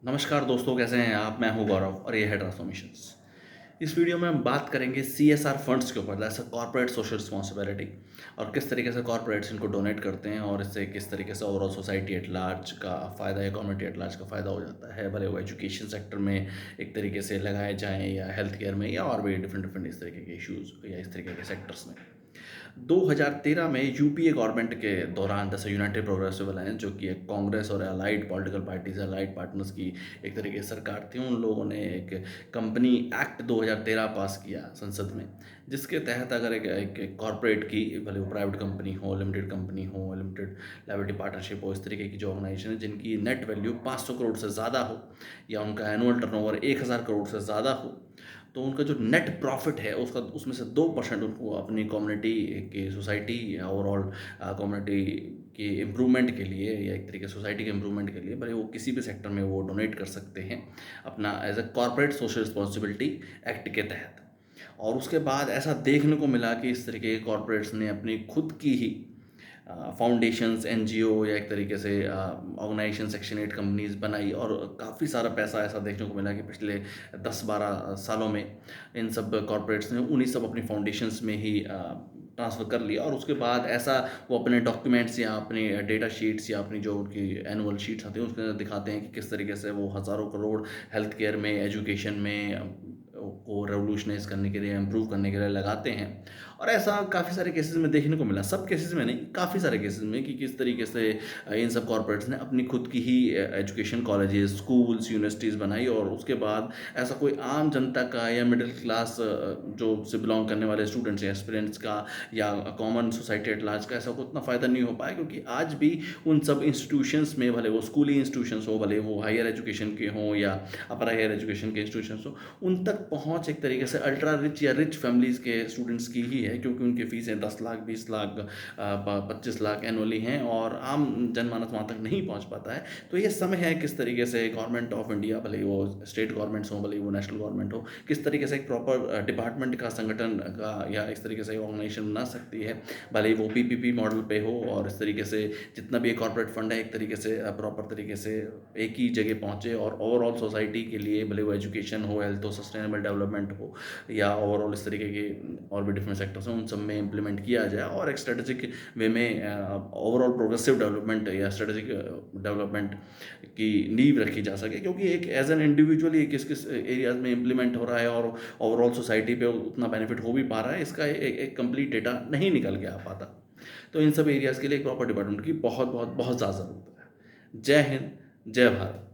नमस्कार दोस्तों, कैसे हैं आप? मैं हूं गौरव और ये है ट्रांसफॉर्मेशंस। इस वीडियो में हम बात करेंगे सीएसआर फंड्स के ऊपर, जैसे कॉर्पोरेट सोशल रिस्पॉन्सिबिलिटी, और किस तरीके से कॉर्पोरेट्स इनको डोनेट करते हैं और इससे किस तरीके से ओवरऑल सोसाइटी एट लार्ज का फ़ायदा या कम्युनिटी एट लार्ज का फ़ायदा हो जाता है, भले वो एजुकेशन सेक्टर में एक तरीके से लगाए जाएँ या हेल्थ केयर में या और भी डिफरेंट डिफरेंट इस तरीके के इश्यूज़ या इस तरीके के सेक्टर्स में। 2013 में यूपीए गवर्नमेंट के दौरान, जैसे यूनाइटेड प्रोग्रेसिव अलायंस, जो कि एक कांग्रेस और allied political parties, allied partners की एक तरीके की सरकार थी, उन लोगों ने एक कंपनी एक्ट 2013 पास किया संसद में, जिसके तहत अगर एक कॉरपोरेट की, भले वो प्राइवेट कंपनी हो, लिमिटेड लाइबिलिटी पार्टनरशिप हो, इस तरीके की जो ऑर्गेनाइजेशन है जिनकी नेट वैल्यू 500 करोड़ से ज़्यादा हो या उनका एनुअल टर्नओवर 1000 करोड़ से ज़्यादा हो, तो उनका जो नेट प्रॉफिट है उसका, उसमें से 2% उनको अपनी कम्युनिटी की, सोसाइटी या ओवरऑल कम्युनिटी की इम्प्रूवमेंट के लिए या एक तरीके से सोसाइटी के इम्प्रूवमेंट के लिए, भले वो किसी भी सेक्टर में वो डोनेट कर सकते हैं अपना as a corporate social responsibility act के तहत। और उसके बाद ऐसा देखने को मिला कि इस तरीके के कॉर्पोरेट्स ने अपनी खुद की ही फाउंडेशंस, एनजीओ या एक तरीके से ऑर्गेनाइजेशन, सेक्शन 8 कंपनीज बनाई, और काफ़ी सारा पैसा ऐसा देखने को मिला कि पिछले 10-12 सालों में इन सब कॉर्पोरेट्स ने उन्हीं सब अपनी फाउंडेशंस में ही ट्रांसफ़र कर लिया। और उसके बाद ऐसा वो अपने डॉक्यूमेंट्स या अपनी डेटा शीट्स या अपनी जो उनकी एनुअल शीट्स आती हैं उसके अंदर दिखाते हैं कि किस तरीके से वो हज़ारों करोड़ हेल्थ केयर में, एजुकेशन में को रेवोल्यूशनाइज करने के लिए, इम्प्रूव करने के लिए लगाते हैं। और ऐसा काफ़ी सारे केसेस में देखने को मिला, सब केसेस में नहीं, काफ़ी सारे केसेस में, कि किस तरीके से इन सब कॉर्पोरेट्स ने अपनी खुद की ही एजुकेशन कॉलेजेस, स्कूल्स, यूनिवर्सिटीज़ बनाई, और उसके बाद ऐसा कोई आम जनता का या मिडिल क्लास जो से बिलोंग करने वाले स्टूडेंट्स या एस्पिरेंट्स का या कॉमन सोसाइटी एट लार्ज का ऐसा कोई उतना फ़ायदा नहीं हो पाया, क्योंकि आज भी उन सब इंस्टीट्यूशंस में, भले वो स्कूली इंस्टीट्यूशंस हो, भले वो हायर एजुकेशन के हों या अपर हायर एजुकेशन के इंस्टीट्यूशंस हो, उन तक पहुँच एक तरीके से अल्ट्रा रिच या रिच फैमिलीज़ के स्टूडेंट्स की ही है, क्योंकि उनकी फ़ीसें 10 लाख, 20 लाख, 25 लाख एनुअली हैं, और आम जनमानस वहाँ तक नहीं पहुँच पाता है। तो ये समय है किस तरीके से गवर्नमेंट ऑफ इंडिया, भले ही वो स्टेट गवर्नमेंट्स हों, भले ही वो नेशनल गवर्नमेंट हो, किस तरीके से एक प्रॉपर डिपार्टमेंट का, संगठन का, या इस तरीके से ऑर्गेनाइजेशन बना सकती है, भले ही वो पीपीपी मॉडल पे हो, और इस तरीके से जितना भी कॉर्पोरेट फंड है एक तरीके से प्रॉपर तरीके से एक ही जगह पहुँचे, और ओवरऑल सोसाइटी के लिए, भले वो एजुकेशन हो, हेल्थ हो, सस्टेनेबल डेवलपमेंट हो, या ओवरऑल इस तरीके के और भी डिफरेंट सेक्टर्स हैं, उन सब में इम्प्लीमेंट किया जाए, और एक स्ट्रेटेजिक वे में ओवरऑल प्रोग्रेसिव डेवलपमेंट या स्ट्रेटेजिक डेवलपमेंट की नींव रखी जा सके, क्योंकि एक एज एन इंडिविजुअली किस किस एरियाज में इम्प्लीमेंट हो रहा है और ओवरऑल सोसाइटी पे उतना बेनिफिट हो भी पा रहा है, इसका एक कंप्लीट डेटा नहीं निकल के आ पाता। तो इन सब एरियाज़ के लिए एक प्रॉपर डिपार्टमेंट की बहुत बहुत बहुत ज़्यादा ज़रूरत है। जय हिंद, जय भारत।